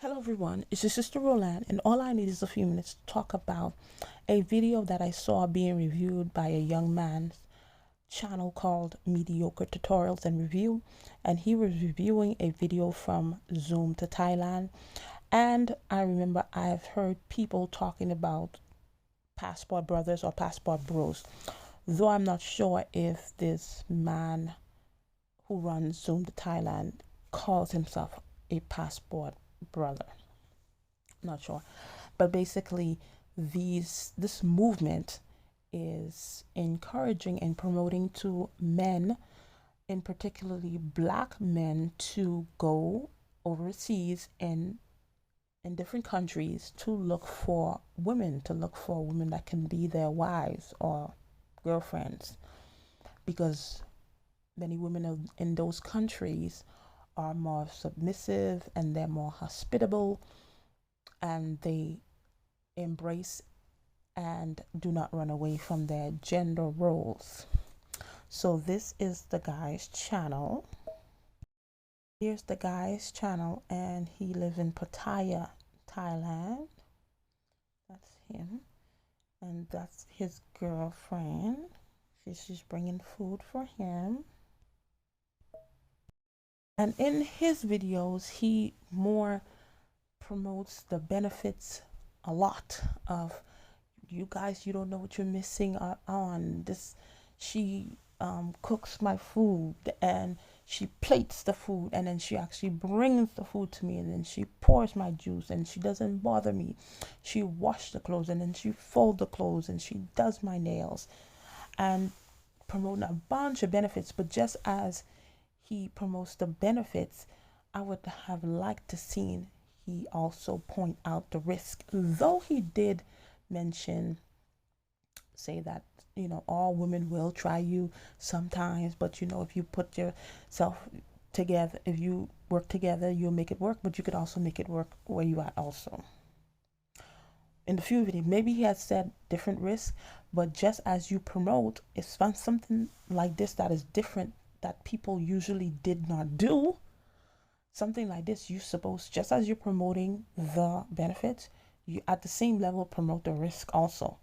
Hello everyone, it's your sister Roland, and all I need is a few minutes to talk about a video that I saw being reviewed by a young man's channel called Mediocre Tutorials and Review, and he was reviewing a video from Zoom to Thailand. And I remember I've heard people talking about passport brothers or passport bros, though I'm not sure if this man who runs Zoom to Thailand calls himself a passport brother. Not sure, but basically this movement is encouraging and promoting to men, in particularly black men, to go overseas and in different countries to look for women that can be their wives or girlfriends, because many women in those countries are more submissive and they're more hospitable, and they embrace and do not run away from their gender roles. So this is the guy's channel. Here's the guy's channel, and he lives in Pattaya, Thailand. That's him, and that's his girlfriend. She's bringing food for him. And in his videos, he more promotes the benefits a lot of, you guys, you don't know what you're missing on this. She cooks my food, and she plates the food, and then she actually brings the food to me, and then she pours my juice, and she doesn't bother me. She washes the clothes, and then she folds the clothes, and she does my nails, and promoting a bunch of benefits. But just as he promotes the benefits, I would have liked to seen he also point out the risk, though he did mention, say that, all women will try you sometimes, but if you put yourself together, if you work together, you'll make it work. But you could also make it work where you at also. In the few video, maybe he has said different risks, but just as you promote, if something like this that is different, that people usually did not do, something like this, you suppose, just as you're promoting the benefits, you at the same level promote the risk also.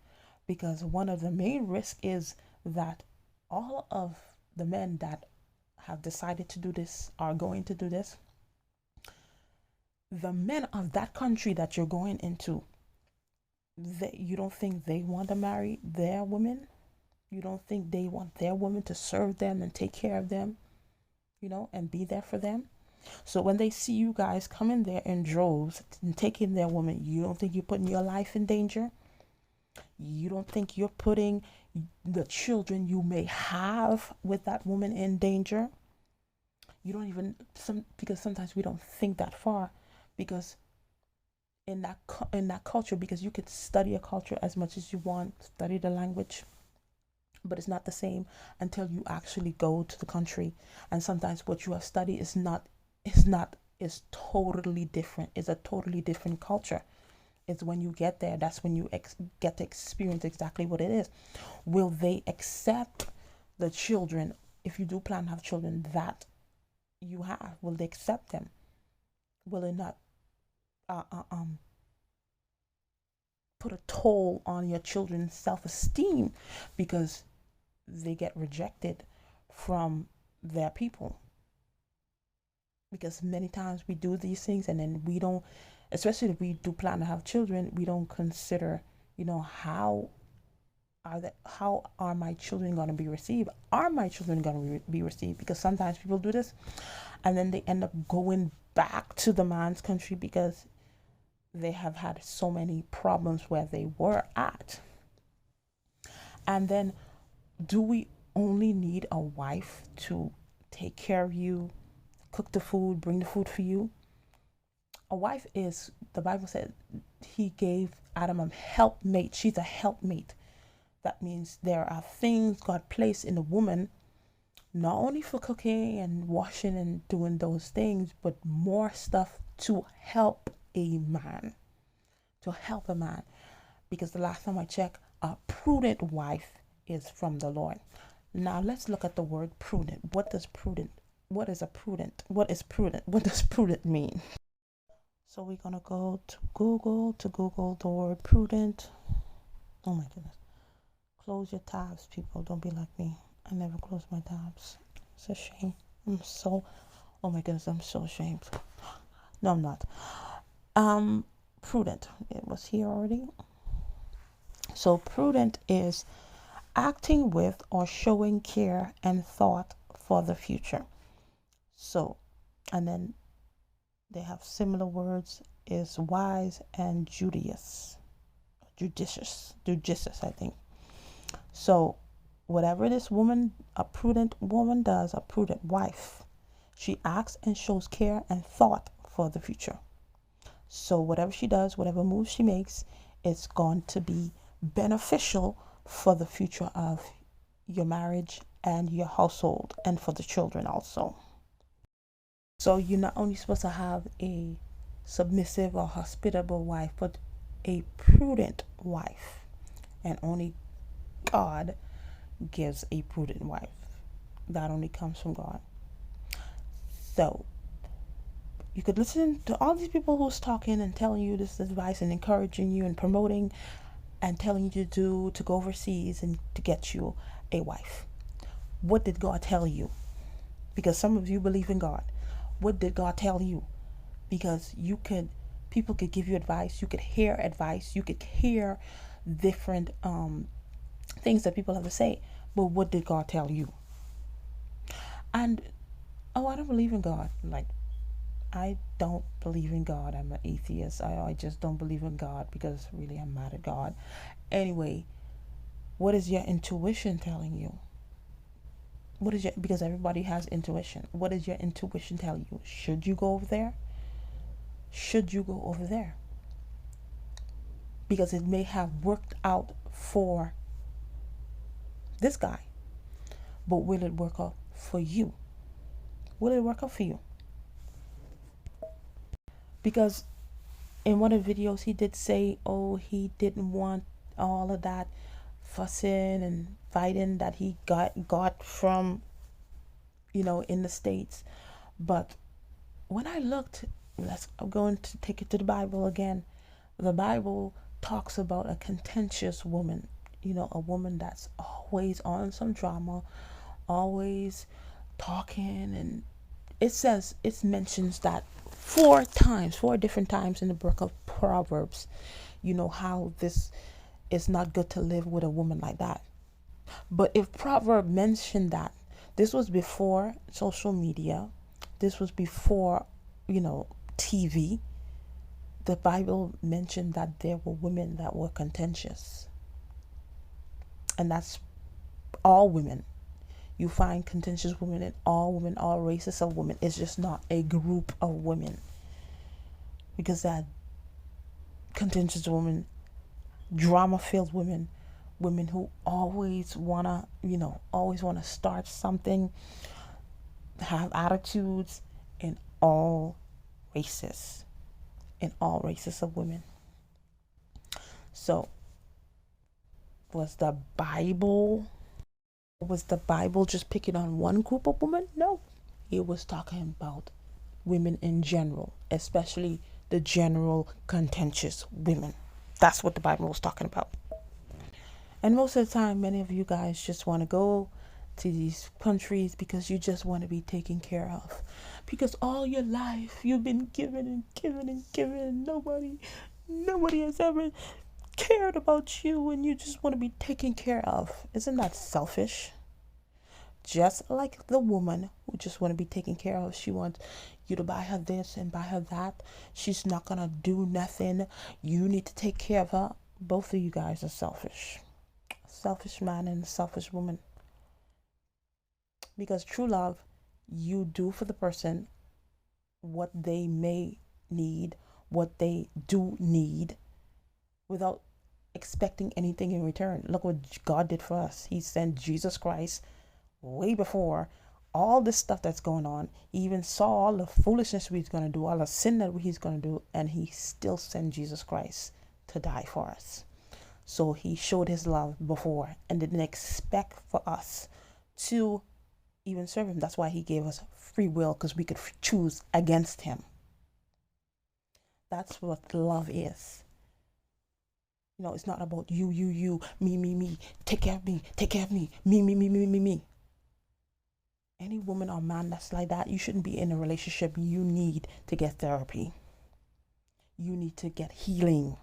Because one of the main risks is that all of the men that have decided to do this are going to do this. The men of that country that you're going into, you don't think they want to marry their women? You don't think they want their women to serve them and take care of them, and be there for them? So when they see you guys coming there in droves and taking their woman, you don't think you're putting your life in danger? You don't think you're putting the children you may have with that woman in danger? You don't even, because sometimes we don't think that far, because in that culture, because you could study a culture as much as you want, study the language, but it's not the same until you actually go to the country. And sometimes what you have studied is totally different. It's a totally different culture. It's when you get there, that's when you get to experience exactly what it is. Will they accept the children, if you do plan to have children, that you have? Will they accept them? Will it not uh, uh, um put a toll on your children's self-esteem because they get rejected from their people? Because many times we do these things, and then we don't, especially if we do plan to have children, we don't consider, how are my children going to be received? Are my children going to be received? Because sometimes people do this, and then they end up going back to the man's country because they have had so many problems where they were at. And then, do we only need a wife to take care of you, cook the food, bring the food for you? A wife is, the Bible said, he gave Adam a helpmate. She's a helpmate. That means there are things God placed in a woman, not only for cooking and washing and doing those things, but more stuff to help a man. To help a man. Because the last time I checked, a prudent wife is from the Lord. Now let's look at the word prudent. What does prudent? What is a prudent? What is prudent? What does prudent mean? So we're gonna go to Google the word prudent. Oh my goodness. Close your tabs, people. Don't be like me. I never close my tabs. It's a shame. Oh my goodness, I'm so ashamed. No, I'm not. Prudent. It was here already. So prudent is acting with or showing care and thought for the future. So, and then they have similar words is wise and judicious, I think. So whatever this woman, a prudent woman does, a prudent wife, she acts and shows care and thought for the future. So whatever she does, whatever move she makes, it's going to be beneficial for the future of your marriage and your household and for the children also. So you're not only supposed to have a submissive or hospitable wife, but a prudent wife. And only God gives a prudent wife. That only comes from God. So you could listen to all these people who's talking and telling you this advice and encouraging you and promoting and telling you to go overseas and to get you a wife. What did God tell you? Because some of you believe in God. What did God tell you? Because people could give you advice. You could hear advice. You could hear different things that people have to say. But what did God tell you? And, I don't believe in God. Like, I don't believe in God. I'm an atheist. I just don't believe in God because really I'm mad at God. Anyway, what is your intuition telling you? Because everybody has intuition. What is your intuition telling you? Should you go over there? Should you go over there? Because it may have worked out for this guy, but will it work out for you? Will it work out for you? Because in one of the videos he did say, he didn't want all of that fussing and fighting that he got from, in the States. But when I looked, I'm going to take it to the Bible again. The Bible talks about a contentious woman, a woman that's always on some drama, always talking. And it mentions that four different times in the book of Proverbs, how this is not good to live with a woman like that. But if Proverb mentioned that, this was before social media, this was before, TV, the Bible mentioned that there were women that were contentious. And that's all women. You find contentious women in all women, all races of women. It's just not a group of women. Because that contentious women, drama-filled women who always wanna start something, have attitudes in all races. In all races of women. So was the Bible just picking on one group of women? No. It was talking about women in general, especially the general contentious women. That's what the Bible was talking about. And most of the time, many of you guys just want to go to these countries because you just want to be taken care of. Because all your life you've been giving and giving and giving, and nobody has ever cared about you, and you just want to be taken care of. Isn't that selfish? Just like the woman who just want to be taken care of. She wants you to buy her this and buy her that. She's not gonna do nothing. You need to take care of her. Both of you guys are selfish. Selfish man and selfish woman. Because true love, you do for the person what they may need, what they do need, without expecting anything in return. Look what God did for us. He sent Jesus Christ way before all this stuff that's going on. He even saw all the foolishness he's going to do, all the sin that he's going to do, and he still sent Jesus Christ to die for us. So he showed his love before and didn't expect for us to even serve him. That's why he gave us free will, because we could choose against him. That's what love is. You know, it's not about you, me, take care of me, me. Any woman or man that's like that, you shouldn't be in a relationship. You need to get therapy. You need to get healing.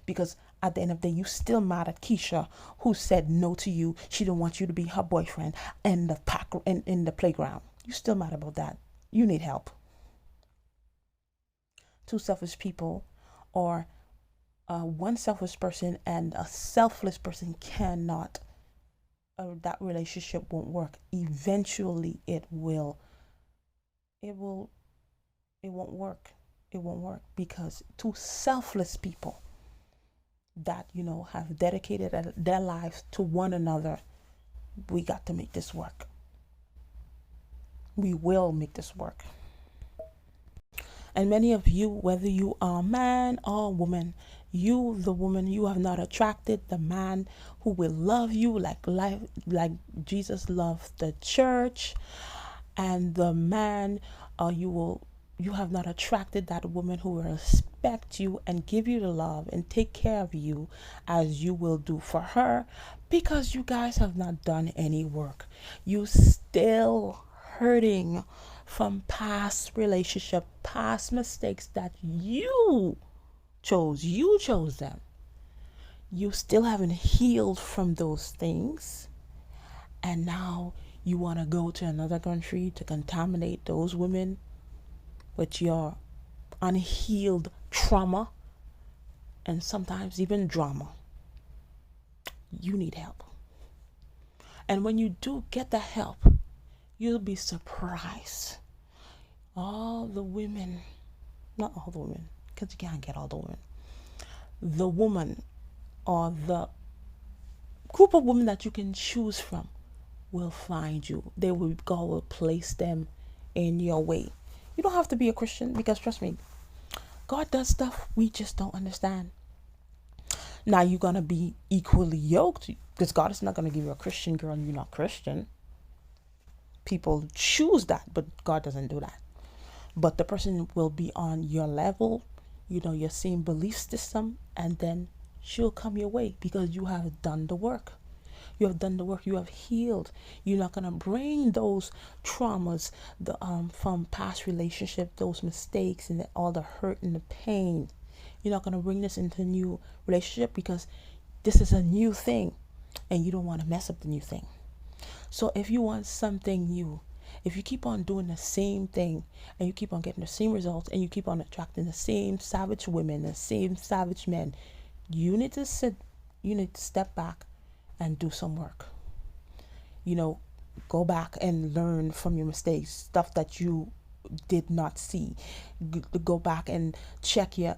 Because at the end of the day, you still mad at Keisha, who said no to you. She didn't want you to be her boyfriend in the playground. You still mad about that. You need help. Two selfish people, or one selfish person and a selfless person cannot. That relationship won't work. Eventually, it will. It will. It won't work. It won't work because two selfless people that, you know, have dedicated their lives to one another, we got to make this work. We will make this work. And many of you, whether you are a man or a woman, you, the woman, you have not attracted the man who will love you like Jesus loved the church, and the man, you have not attracted that woman who will respect you and give you the love and take care of you as you will do for her, because you guys have not done any work. You still hurting from past relationship, past mistakes that you chose them. You still haven't healed from those things, and now you want to go to another country to contaminate those women with your unhealed trauma and sometimes even drama. You need help. And when you do get the help, you'll be surprised. All the women, not all the women, because you can't get all the women, the woman or the group of women that you can choose from will find you. God will place them in your way. You don't have to be a Christian, because trust me, God does stuff we just don't understand. Now you're going to be equally yoked, because God is not going to give you a Christian girl and you're not Christian. People choose that, but God doesn't do that. But the person will be on your level, you know, your same belief system, and then she'll come your way because you have done the work. You have done the work. You have healed. You're not gonna bring those traumas, from past relationship, those mistakes, and all the hurt and the pain. You're not gonna bring this into a new relationship, because this is a new thing, and you don't want to mess up the new thing. So if you want something new, if you keep on doing the same thing and you keep on getting the same results and you keep on attracting the same savage women, the same savage men, you need to step back and do some work. You know, go back and learn from your mistakes, stuff that you did not see. Go back and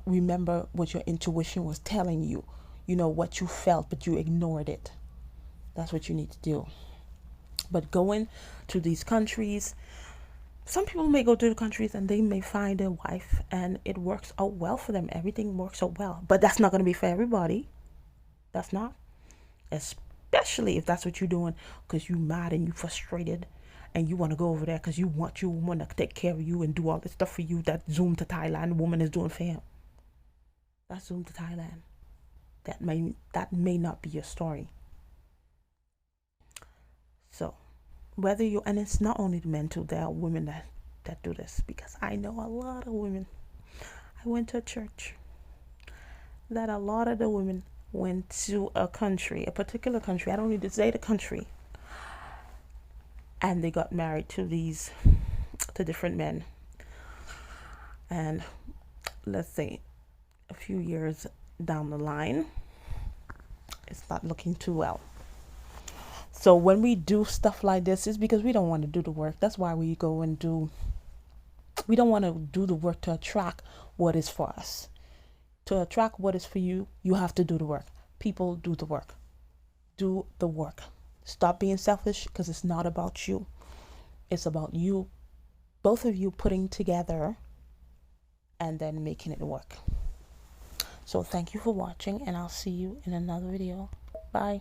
remember what your intuition was telling you, you know, what you felt, but you ignored it. That's what you need to do. But going to these countries, some people may go to the countries and they may find a wife and it works out well for them. Everything works out well. But that's not going to be for everybody. That's not. Especially if that's what you're doing because you're mad and you're frustrated and you want to go over there because you want your woman to take care of you and do all this stuff for you that Zoom to Thailand woman is doing for him. That's Zoom to Thailand. That may not be your story. So whether you, and it's not only the men too, there are women that do this, because I know a lot of women. I went to a church that a lot of the women went to a particular country, I don't need to say the country, and they got married to different men. And let's say a few years down the line, it's not looking too well. So when we do stuff like this, it's because we don't want to do the work. That's why we go and we don't want to do the work to attract what is for us. To attract what is for you, you have to do the work. People, do the work. Do the work. Stop being selfish, because it's not about you. It's about you, both of you putting together and then making it work. So thank you for watching, and I'll see you in another video. Bye.